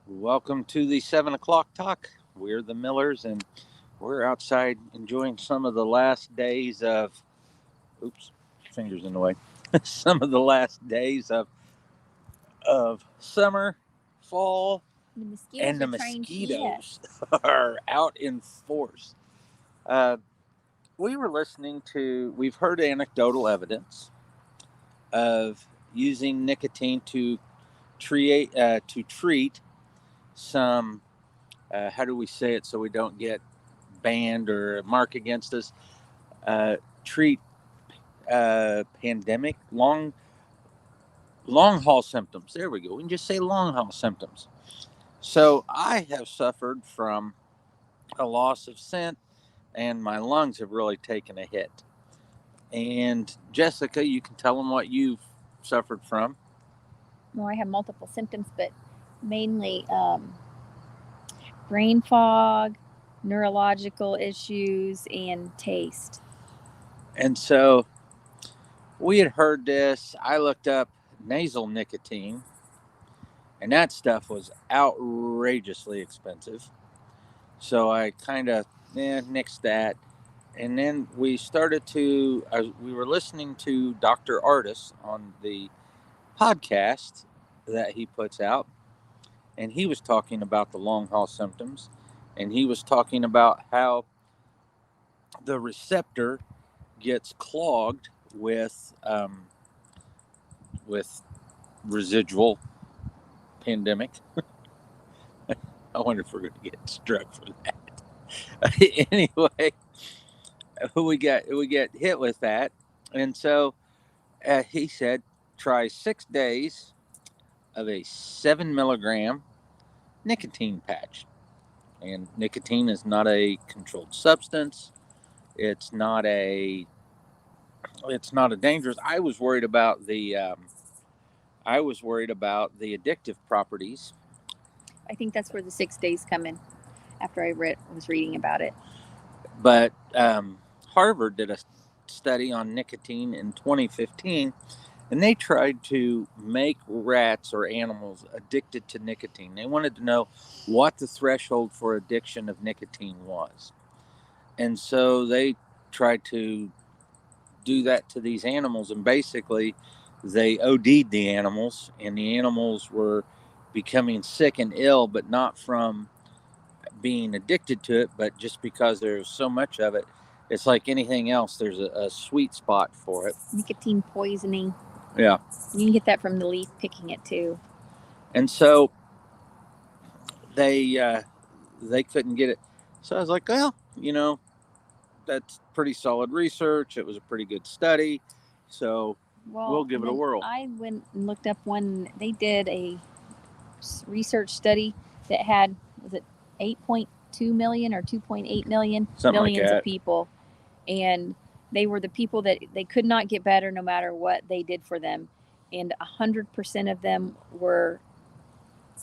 Welcome to the 7 o'clock talk. We're the Millers, and we're outside enjoying some of the last days of. Oops, fingers in the way. Some of the last days of summer, fall, The mosquitoes and the are trying to eat mosquitoes us. are out in force. Uh, we were listening to. We've heard anecdotal evidence of using nicotine to treat some. How do we say it so we don't get banned or mark against us? Treat pandemic long haul symptoms. There we go. We can just say long haul symptoms. So I have suffered from a loss of scent, and my lungs have really taken a hit. And Jessica, you can tell them what you've suffered from. Well, I have multiple symptoms, but mainly brain fog, neurological issues, and taste. And so we had heard this. I looked up nasal nicotine, and that stuff was outrageously expensive. So I kind of nixed that. And then we were listening to Dr. Artis on the podcast that he puts out, and he was talking about the long haul symptoms, and he was talking about how the receptor gets clogged with residual pandemic. I wonder if we're going to get struck for that. Anyway, we get hit with that, and so he said try 6 days of a 7 milligram nicotine patch. And nicotine is not a controlled substance. It's not a it's not a dangerous. I was worried about the addictive properties. I think that's where the 6 days come in. After was reading about it. But Harvard did a study on nicotine in 2015, and they tried to make rats or animals addicted to nicotine. They wanted to know what the threshold for addiction of nicotine was. And so they tried to do that to these animals, and basically they OD'd the animals, and the animals were becoming sick and ill, but not from being addicted to it, but just because there's so much of it. It's like anything else, there's a sweet spot for it. Nicotine poisoning. Yeah. You can get that from the leaf picking it too. And so they couldn't get it. So I was like, well, that's pretty solid research. It was a pretty good study. So we'll Well, give and it a then whirl. I went and looked up one. They did a research study that had, was it 8.2 million or 2.8 million Something like millions of that. people, and they were the people that they could not get better no matter what they did for them, and 100% of them were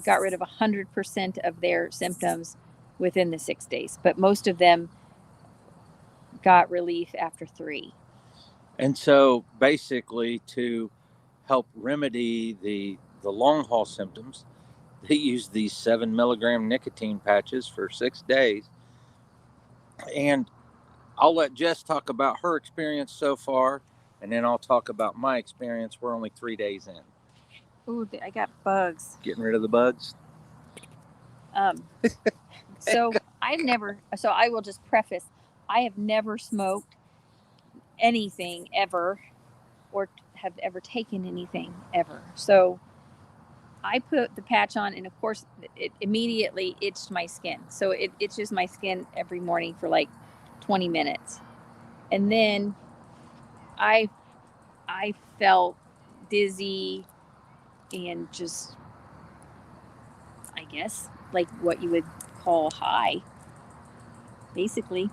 got rid of 100% of their symptoms within the 6 days, but most of them got relief after 3. And so basically, to help remedy the long haul symptoms, they used these 7 milligram nicotine patches for 6 days. And I'll let Jess talk about her experience so far, and then I'll talk about my experience. We're only 3 days in. Ooh, I got bugs. Getting rid of the bugs. Um, so so I will just preface, I have never smoked anything ever or have ever taken anything ever. So I put the patch on, and of course, it immediately itched my skin. So it itches my skin every morning for like 20 minutes. And then I I felt dizzy and just, I guess, like what you would call high, basically.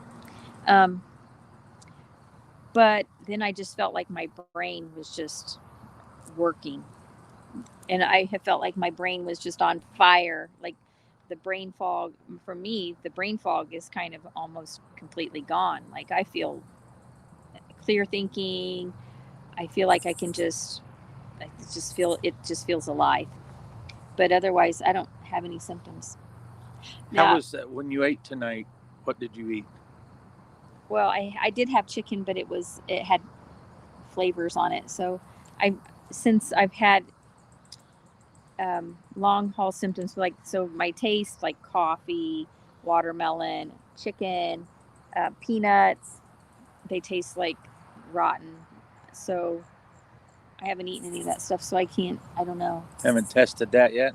Um, but then I just felt like my brain was just working, and I have felt like my brain was just on fire. Like the brain fog, for me, the brain fog is kind of almost completely gone. Like I feel clear thinking. I feel like I just feel, it just feels alive. But otherwise, I don't have any symptoms. How Now, was that when you ate tonight? What did you eat? well, I did have chicken, but it had flavors on it. So since I've had long haul symptoms, like, so my taste, like coffee, watermelon, chicken, peanuts, they taste like rotten. So I haven't eaten any of that stuff, so I don't know. Haven't tested that yet.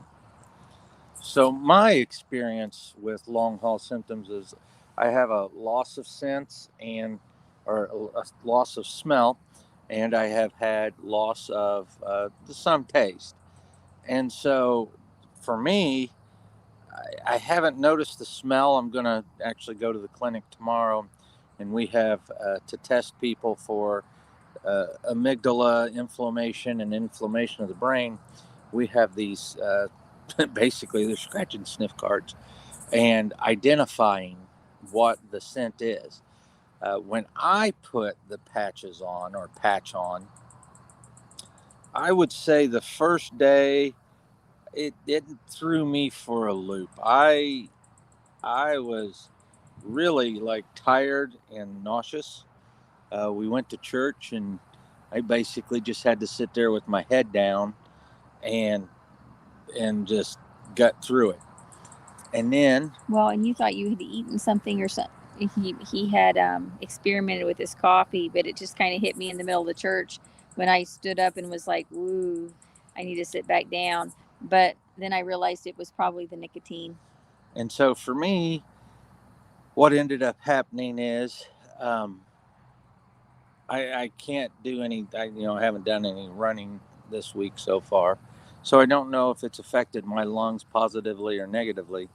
So my experience with long haul symptoms is I have a loss of sense or a loss of smell, and I have had loss of some taste. And so for me, I haven't noticed the smell. I'm going to actually go to the clinic tomorrow, and we have to test people for amygdala inflammation and inflammation of the brain. We have these basically they're scratch and sniff cards and identifying what the scent is. When I put the patches on or patch on, I would say the first day it threw me for a loop. I was really like tired and nauseous. We went to church and I basically just had to sit there with my head down and just got through it. And then, well, and you thought you had eaten something or something. He had experimented with his coffee, but it just kind of hit me in the middle of the church when I stood up and was like, "Woo, I need to sit back down." But then I realized it was probably the nicotine. and so for me, what ended up happening is um, I can't do any. I haven't done any running this week so far, so I don't know if it's affected my lungs positively or negatively.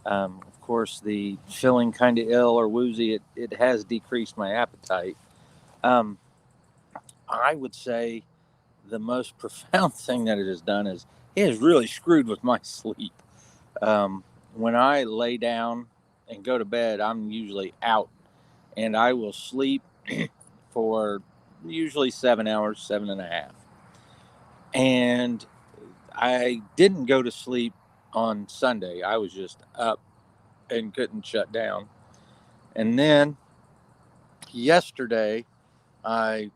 Of course, the feeling kind of ill or woozy, it has decreased my appetite. Um, I would say the most profound thing that it has done is it has really screwed with my sleep. When I lay down and go to bed, I'm usually out and I will sleep for usually 7 hours, 7.5. And I didn't go to sleep on Sunday. I was just up and couldn't shut down. And then yesterday, I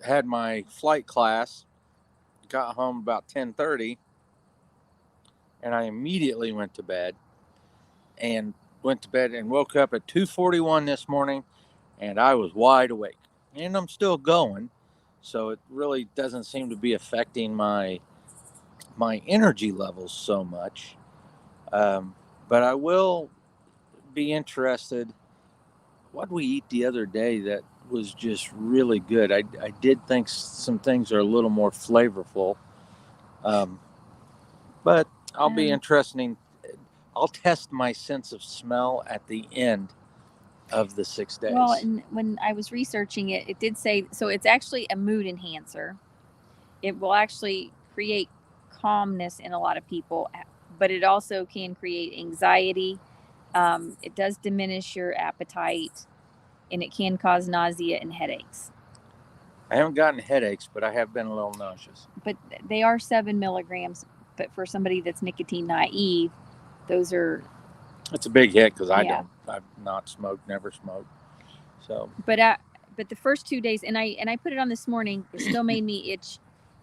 had my flight class, got home about 10:30, and I immediately went to bed and woke up at 2:41 this morning, and I was wide awake. And I'm still going, so it really doesn't seem to be affecting my energy levels so much. But I will be interested. What did we eat the other day that was just really good? I did think some things are a little more flavorful, but I'll be interesting. I'll test my sense of smell at the end of the 6 days. Well, and when I was researching it, it did say so. It's actually a mood enhancer. It will actually create calmness in a lot of people, but it also can create anxiety. It does diminish your appetite, and it can cause nausea and headaches. I haven't gotten headaches, but I have been a little nauseous. But they are 7 milligrams. But for somebody that's nicotine naive, those are. It's a big hit because Yeah. I've not smoked, never smoked. So. But the first 2 days, and I put it on this morning, it still made me itch,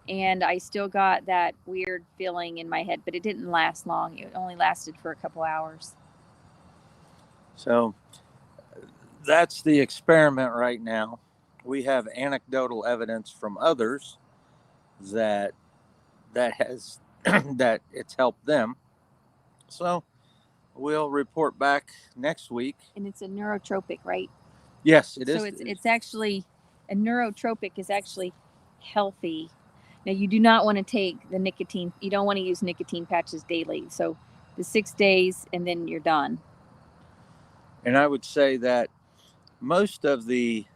and I still got that weird feeling in my head. But it didn't last long. It only lasted for a couple hours. So that's the experiment right now. We have anecdotal evidence from others that has that it's helped them. So we'll report back next week. And it's a neurotropic, right? Yes, it is. So it's actually a neurotropic is actually healthy. Now you do not want to take the nicotine. You don't want to use nicotine patches daily. So the 6 days and then you're done. And I would say that most of the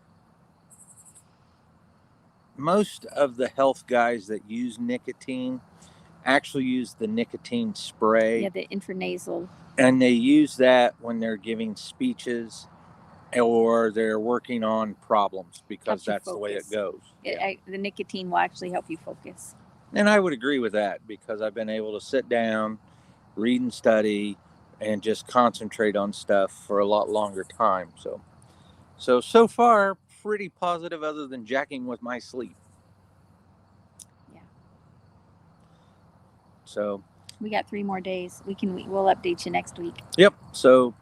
health guys that use nicotine actually use the nicotine spray. Yeah, the intranasal. And they use that when they're giving speeches or they're working on problems because that's the way it goes. The nicotine will actually help you focus. And I would agree with that because I've been able to sit down, read and study and just concentrate on stuff for a lot longer time. So far, pretty positive other than jacking with my sleep. Yeah. So we got 3 more days. We'll update you next week. Yep. So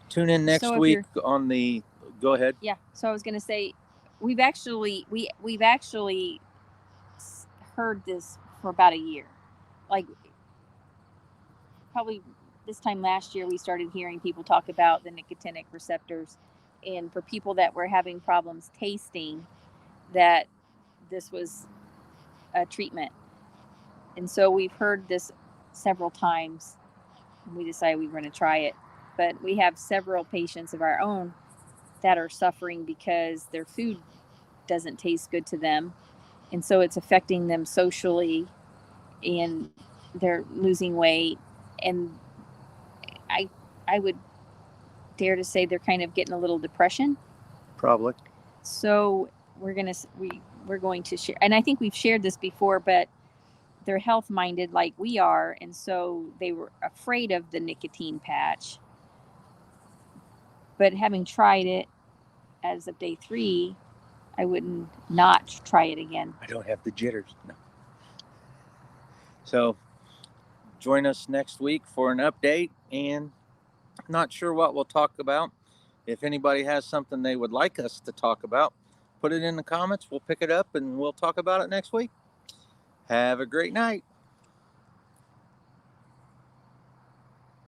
tune in next So if week on the. Go ahead. Yeah. So I was going to say, we've actually heard this for about a year. Like, probably this time last year, we started hearing people talk about the nicotinic receptors, and for people that were having problems tasting, that this was a treatment. And so we've heard this several times, and we decided we were going to try it. But we have several patients of our own that are suffering because their food doesn't taste good to them, and so it's affecting them socially, and they're losing weight, and I would dare to say they're kind of getting a little depression. Probably. So we're going to share, and I think we've shared this before, but they're health minded like we are, and so they were afraid of the nicotine patch. But having tried it as of day 3, I wouldn't not try it again. I don't have the jitters. No. So join us next week for an update, and not sure what we'll talk about. If anybody has something they would like us to talk about, put it in the comments. We'll pick it up and we'll talk about it next week. Have a great night.